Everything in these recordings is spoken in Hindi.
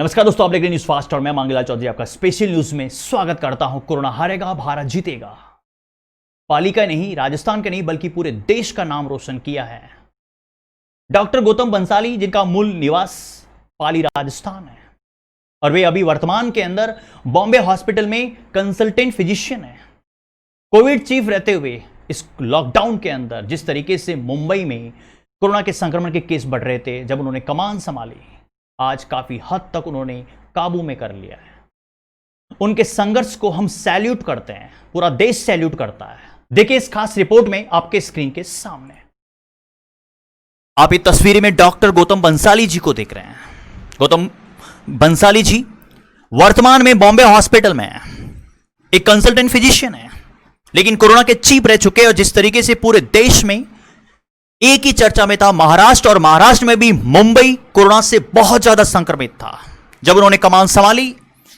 नमस्कार दोस्तों, आप देख रहे हैं न्यूज फास्ट और मैं मांगीलाल चौधरी आपका स्पेशल न्यूज में स्वागत करता हूं। कोरोना हारेगा, भारत जीतेगा। पाली का नहीं, राजस्थान का नहीं, बल्कि पूरे देश का नाम रोशन किया है डॉक्टर गौतम बंसाली, जिनका मूल निवास पाली राजस्थान है और वे अभी वर्तमान के अंदर बॉम्बे हॉस्पिटल में कंसल्टेंट फिजिशियन है। कोविड चीफ रहते हुए इस लॉकडाउन के अंदर जिस तरीके से मुंबई में कोरोना के संक्रमण के केस बढ़ रहे थे, जब उन्होंने कमान संभाली, आज काफी हद तक उन्होंने काबू में कर लिया है। उनके संघर्ष को हम सैल्यूट करते हैं, पूरा देश सैल्यूट करता है। देखिए इस खास रिपोर्ट में आपके स्क्रीन के सामने आप ये तस्वीरें में डॉक्टर गौतम बंसाली जी को देख रहे हैं। गौतम बंसाली जी वर्तमान में बॉम्बे हॉस्पिटल में है, एक कंसल्टेंट फिजिशियन है, लेकिन कोरोना के चीफ रह चुके हैं। और जिस तरीके से पूरे देश में एक ही चर्चा में था महाराष्ट्र, और महाराष्ट्र में भी मुंबई कोरोना से बहुत ज्यादा संक्रमित था। जब उन्होंने कमान संभाली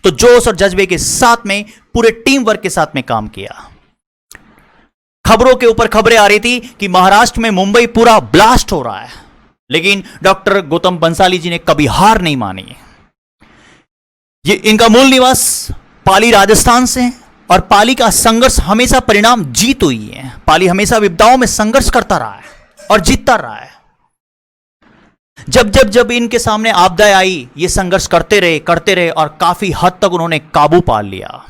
तो जोश और जज्बे के साथ में पूरे टीम वर्क के साथ में काम किया। खबरों के ऊपर खबरें आ रही थी कि महाराष्ट्र में मुंबई पूरा ब्लास्ट हो रहा है, लेकिन डॉक्टर गौतम बंसाली जी ने कभी हार नहीं मानी। ये इनका मूल निवास पाली राजस्थान से है और पाली का संघर्ष हमेशा परिणाम जीत हुई है। पाली हमेशा विपदाओं में संघर्ष करता रहा है और जीतता रहा है। जब इनके सामने आपदाएं आई, ये संघर्ष करते रहे और काफी हद तक उन्होंने काबू पा लिया।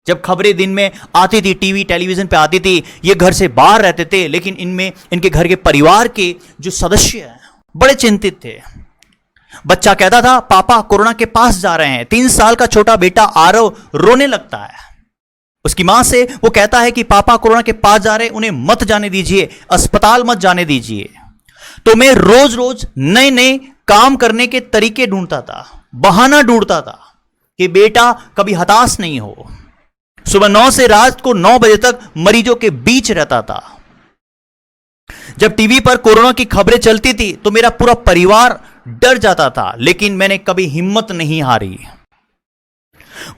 जब खबरें दिन में आती थी, टीवी टेलीविजन पे आती थी, ये घर से बाहर रहते थे, लेकिन इनमें इनके घर के परिवार के जो सदस्य हैं बड़े चिंतित थे। बच्चा कहता था पापा कोरोना के पास जा रहे हैं। 3 साल का छोटा बेटा आरव रोने लगता है। उसकी मां से वो कहता है कि पापा कोरोना के पास जा रहे हैं, उन्हें मत जाने दीजिए, अस्पताल मत जाने दीजिए। तो मैं रोज रोज नए नए काम करने के तरीके ढूंढता था, बहाना ढूंढता था कि बेटा कभी हताश नहीं हो। सुबह 9 से रात को 9 बजे तक मरीजों के बीच रहता था। जब टीवी पर कोरोना की खबरें चलती थी तो मेरा पूरा परिवार डर जाता था, लेकिन मैंने कभी हिम्मत नहीं हारी।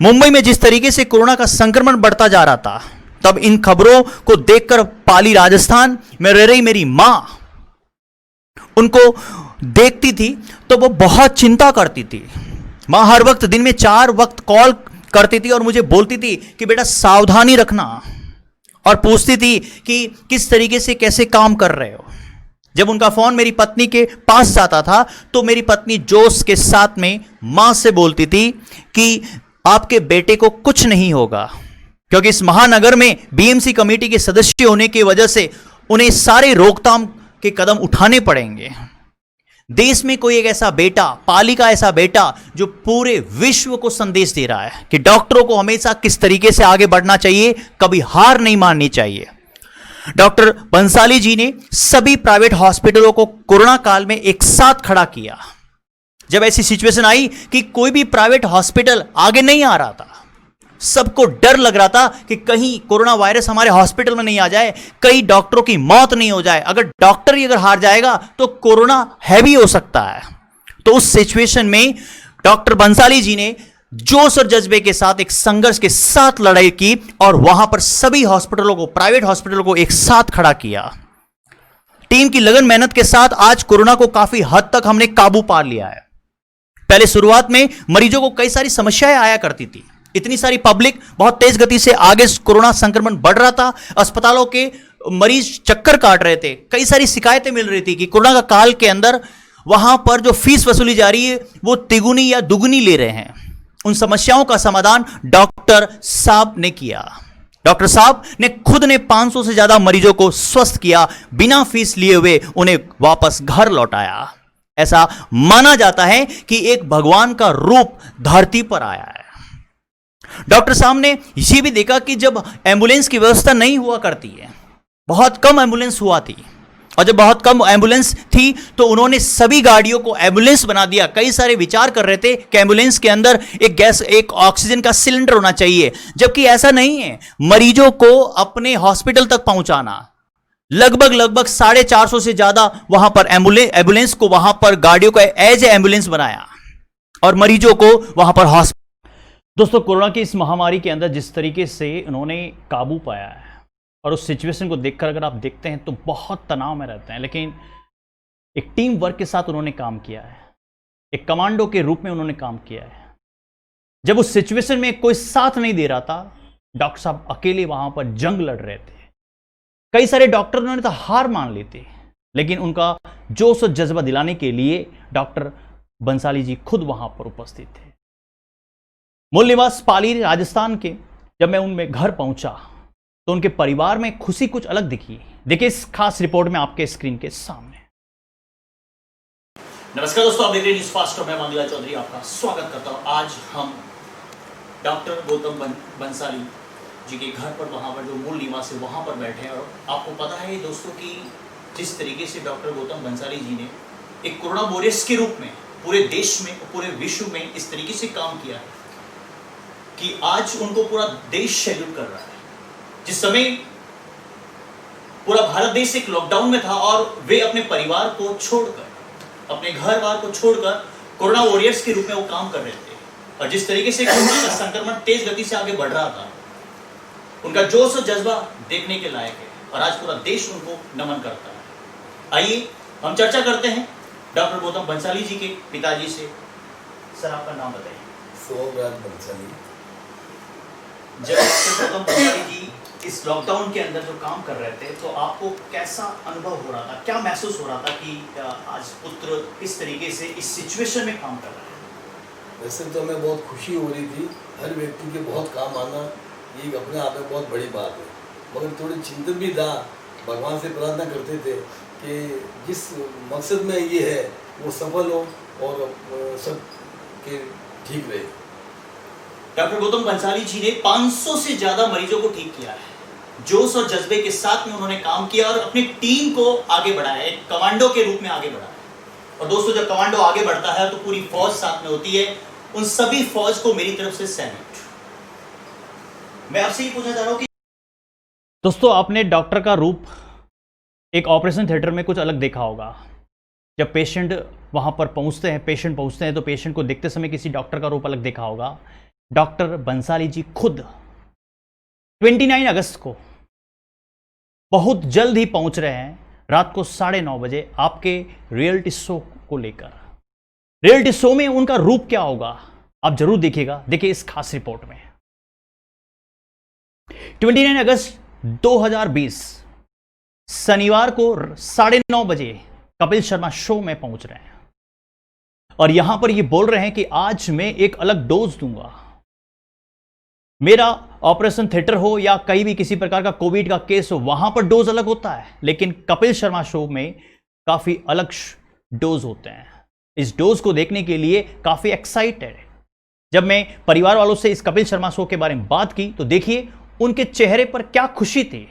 मुंबई में जिस तरीके से कोरोना का संक्रमण बढ़ता जा रहा था, तब इन खबरों को देखकर पाली राजस्थान में रह रही मेरी मां उनको देखती थी तो वो बहुत चिंता करती थी। मां हर वक्त दिन में 4 वक्त कॉल करती थी और मुझे बोलती थी कि बेटा सावधानी रखना, और पूछती थी कि किस तरीके से कैसे काम कर रहे हो। जब उनका फोन मेरी पत्नी के पास जाता था तो मेरी पत्नी जोश के साथ में मां से बोलती थी कि आपके बेटे को कुछ नहीं होगा, क्योंकि इस महानगर में बीएमसी कमेटी के सदस्य होने की वजह से उन्हें सारे रोकथाम के कदम उठाने पड़ेंगे। देश में कोई एक ऐसा बेटा, पाली का ऐसा बेटा, जो पूरे विश्व को संदेश दे रहा है कि डॉक्टरों को हमेशा किस तरीके से आगे बढ़ना चाहिए, कभी हार नहीं माननी चाहिए। डॉक्टर बंसाली जी ने सभी प्राइवेट हॉस्पिटलों को कोरोना काल में एक साथ खड़ा किया। जब ऐसी सिचुएशन आई कि कोई भी प्राइवेट हॉस्पिटल आगे नहीं आ रहा था, सबको डर लग रहा था कि कहीं कोरोना वायरस हमारे हॉस्पिटल में नहीं आ जाए, कई डॉक्टरों की मौत नहीं हो जाए। अगर डॉक्टर ही अगर हार जाएगा तो कोरोना हैवी हो सकता है। तो उस सिचुएशन में डॉक्टर बंसाली जी ने जोश और जज्बे के साथ एक संघर्ष के साथ लड़ाई की और वहां पर सभी हॉस्पिटलों को, प्राइवेट हॉस्पिटलों को एक साथ खड़ा किया। टीम की लगन मेहनत के साथ आज कोरोना को काफी हद तक हमने काबू पा लिया है। पहले शुरुआत में मरीजों को कई सारी समस्याएं आया करती थी, इतनी सारी पब्लिक बहुत तेज गति से आगे कोरोना संक्रमण बढ़ रहा था, अस्पतालों के मरीज चक्कर काट रहे थे, कई सारी शिकायतें मिल रही थी कि कोरोना का काल के अंदर वहां पर जो फीस वसूली जा रही है वो तिगुनी या दुगुनी ले रहे हैं। उन समस्याओं का समाधान डॉक्टर साहब ने किया। डॉक्टर साहब ने खुद ने 500 से ज्यादा मरीजों को स्वस्थ किया, बिना फीस लिए हुए उन्हें वापस घर लौटाया। ऐसा माना जाता है कि एक भगवान का रूप धरती पर आया है। डॉक्टर साहब ने यह भी देखा कि जब एम्बुलेंस की व्यवस्था नहीं हुआ करती है, बहुत कम एम्बुलेंस हुआ थी, और जब बहुत कम एम्बुलेंस थी तो उन्होंने सभी गाड़ियों को एम्बुलेंस बना दिया। कई सारे विचार कर रहे थे कि एम्बुलेंस के अंदर एक गैस, एक ऑक्सीजन का सिलेंडर होना चाहिए, जबकि ऐसा नहीं है। मरीजों को अपने हॉस्पिटल तक पहुंचाना, लगभग 450 से ज्यादा वहां पर एम्बुलेंस को, वहां पर गाड़ियों को एज ए एम्बुलेंस बनाया और मरीजों को वहां पर हॉस्पिटल। दोस्तों, कोरोना की इस महामारी के अंदर जिस तरीके से उन्होंने काबू पाया है और उस सिचुएशन को देखकर अगर आप देखते हैं तो बहुत तनाव में रहते हैं, लेकिन एक टीम वर्क के साथ उन्होंने काम किया है। एक कमांडो के रूप में उन्होंने काम किया है। जब उस सिचुएशन में कोई साथ नहीं दे रहा था, डॉक्टर साहब अकेले वहां पर जंग लड़ रहे थे। कई सारे डॉक्टर उन्होंने तो हार मान ली थी, लेकिन उनका जोश और जज्बा दिलाने के लिए डॉक्टर बंसाली जी खुद वहां पर उपस्थित थे। मूल निवास पाली राजस्थान के जब मैं उनमें घर पहुंचा तो उनके परिवार में खुशी कुछ अलग दिखी। देखिए इस खास रिपोर्ट में आपके स्क्रीन के सामने। नमस्कार दोस्तों, आप देख रहे हैं न्यूज़ फास्ट और मैं मंगला चौधरी आपका स्वागत करता हूं। आज हम डॉक्टर गौतम बंसाली जी के घर पर, वहां पर जो मूल निवास है वहां पर बैठे हैं। और आपको पता है दोस्तों कि जिस तरीके से डॉक्टर गौतम बंसाली जी ने एक कोरोना वॉरियर्स के रूप में पूरे देश में और पूरे विश्व में इस तरीके से काम किया है कि आज उनको पूरा देश सैल्यूट कर रहा है। जिस समय पूरा भारत देश एक लॉकडाउन में था और वे अपने परिवार को छोड़कर, अपने घर बार को छोड़कर कोरोना वॉरियर्स के रूप में वो काम कर रहे थे। और जिस तरीके से कोरोना का संक्रमण तेज गति से आगे बढ़ रहा था, उनका जोश और जज्बा देखने के लायक है और आज पूरा देश उनको नमन करता है। आइए हम चर्चा करते हैं डॉक्टर गौतम बंसाली जी के पिताजी से। सर, आपका नाम बताइए। सोमराज बंसाली। जब डॉक्टर गौतम बंसाली जी इस लॉकडाउन के अंदर जो काम कर रहे थे तो आपको कैसा अनुभव हो रहा था, क्या महसूस हो रहा था कि आज पुत्र किस तरीके से इस सिचुएशन में काम कर रहा है? वैसे तो हमें बहुत खुशी हो रही थी। हर व्यक्ति के बहुत काम आना ये अपने आप में बहुत बड़ी बात है, मगर थोड़ी चिंतन भी था। भगवान से प्रार्थना करते थे कि जिस मकसद में ये है वो सफल हो और सब के ठीक रहे। डॉक्टर गौतम बंसाली जी ने 500 से ज्यादा मरीजों को ठीक किया है। जोश और जज्बे के साथ में उन्होंने काम किया और अपनी टीम को आगे बढ़ाया, एक कमांडो के रूप में आगे बढ़ाया। और दोस्तों, जब कमांडो आगे बढ़ता है तो पूरी फौज साथ में होती है। उन सभी फौज को मेरी तरफ से सैल्यूट। मैं आपसे ये पूछना चाह रहा हूं कि दोस्तों, आपने डॉक्टर का रूप एक ऑपरेशन थिएटर में कुछ अलग देखा होगा। जब पेशेंट वहां पर पहुंचते हैं तो पेशेंट को देखते समय किसी डॉक्टर का रूप अलग देखा होगा। डॉक्टर बंसाली जी खुद 29 अगस्त को बहुत जल्द ही पहुंच रहे हैं, रात को 9:30 बजे आपके रियलिटी शो को लेकर। रियलिटी शो में उनका रूप क्या होगा आप जरूर देखिएगा। देखिए इस खास रिपोर्ट में। 29 अगस्त 2020 शनिवार को 9:30 बजे कपिल शर्मा शो में पहुंच रहे हैं और यहां पर ये बोल रहे हैं कि आज मैं एक अलग डोज दूंगा। मेरा ऑपरेशन थिएटर हो या कहीं भी किसी प्रकार का कोविड का केस हो, वहां पर डोज अलग होता है, लेकिन कपिल शर्मा शो में काफी अलग डोज होते हैं। इस डोज को देखने के लिए काफी एक्साइटेड है। जब मैं परिवार वालों से इस कपिल शर्मा शो के बारे में बात की तो देखिए उनके चेहरे पर क्या खुशी थी,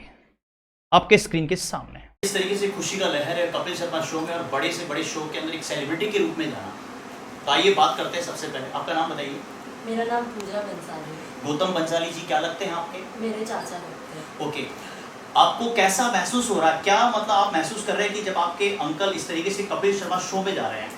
आपके स्क्रीन के सामने। इस तरीके से खुशी का लहर है कपिल शर्मा शो में और बड़े से बड़े शो के अंदर एक सेलिब्रिटी के रूप में जाना। तो आइए बात करते हैं। सबसे पहले आपका नाम बताइए। मेरा नाम पूजा बंसाली। गौतम बंसाली जी क्या लगते हैं आपके? मेरे चाचा लगते हैं। ओके, आपको कैसा महसूस हो रहा है? क्या मतलब आप महसूस कर रहे हैं कि जब आपके अंकल इस तरीके से कपिल शर्मा शो में जा रहे हैं?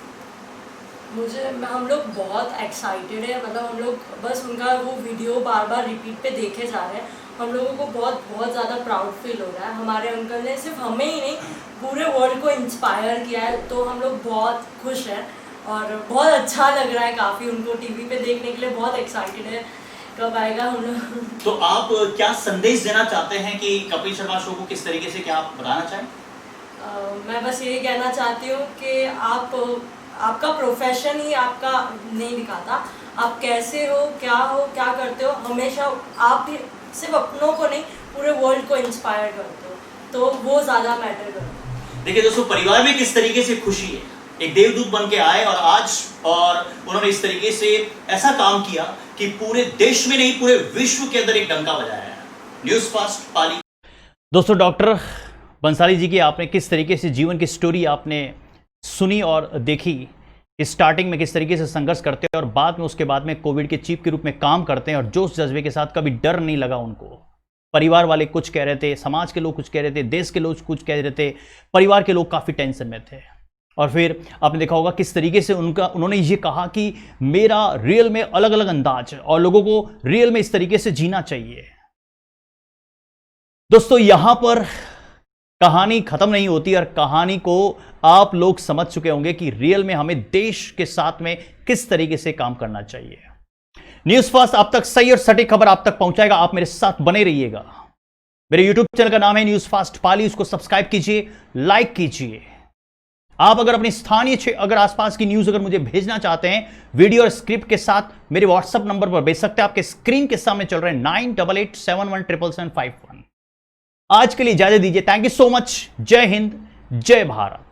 हम लोग बहुत एक्साइटेड है। मतलब हम लोग बस उनका वो वीडियो बार बार रिपीट पे देखे जा रहे हैं। हम लोगों को बहुत बहुत ज़्यादा प्राउड फील हो रहा है। हमारे अंकल ने सिर्फ हमें ही नहीं पूरे वर्ल्ड को इंस्पायर किया है, तो हम लोग बहुत खुश हैं और बहुत अच्छा लग रहा है। काफ़ी उनको टीवी पे देखने के लिए बहुत एक्साइटेड है, कब आएगा हम लोग। तो आप क्या संदेश देना चाहते हैं कि कपिल शर्मा शो को किस तरीके से, क्या आप बताना चाहें? मैं बस ये कहना चाहती हूँ कि आपका प्रोफेशन ही आपका नहीं दिखाता, आप कैसे हो, क्या करते हो। हमेशा आप भी सिर्फ अपनों को नहीं पूरे वर्ल्ड को इंस्पायर करते हो, तो वो ज़्यादा मैटर करता है। देखिए दोस्तों, परिवार में किस तरीके से खुशी है। एक देवदूत बन के आए और उन्होंने इस तरीके से ऐसा काम किया कि पूरे देश में नहीं पूरे विश्व के अंदर एक डंका बजाया है। न्यूज़ फास्ट पाली। दोस्तों, डॉक्टर बंसाली जी की आपने किस तरीके से जीवन की स्टोरी आपने सुनी और देखी। स्टार्टिंग में किस तरीके से संघर्ष करते हैं और बाद में उसके बाद में कोविड के चीफ के रूप में काम करते हैं और जोश जज्बे के साथ कभी डर नहीं लगा उनको। परिवार वाले कुछ कह रहे थे, समाज के लोग कुछ कह रहे थे, देश के लोग कुछ कह रहे थे, परिवार के लोग काफ़ी टेंशन में थे। और फिर आपने देखा होगा किस तरीके से उन्होंने ये कहा कि मेरा रियल में अलग अलग अंदाज है और लोगों को रियल में इस तरीके से जीना चाहिए। दोस्तों, यहां पर कहानी खत्म नहीं होती और कहानी को आप लोग समझ चुके होंगे कि रियल में हमें देश के साथ में किस तरीके से काम करना चाहिए। न्यूज फास्ट आप तक सही और सटीक खबर आप तक पहुंचाएगा। आप मेरे साथ बने रहिएगा। मेरे यूट्यूब चैनल का नाम है न्यूज फास्ट पाली, उसको सब्सक्राइब कीजिए, लाइक कीजिए। आप अगर अपनी स्थानीय अगर आसपास की न्यूज अगर मुझे भेजना चाहते हैं वीडियो और स्क्रिप्ट के साथ, मेरे व्हाट्सएप नंबर पर भेज सकते हैं। आपके स्क्रीन के सामने चल रहे हैं 9887177751। आज के लिए इजाजत दीजिए। Thank you so much. जय हिंद, जय भारत।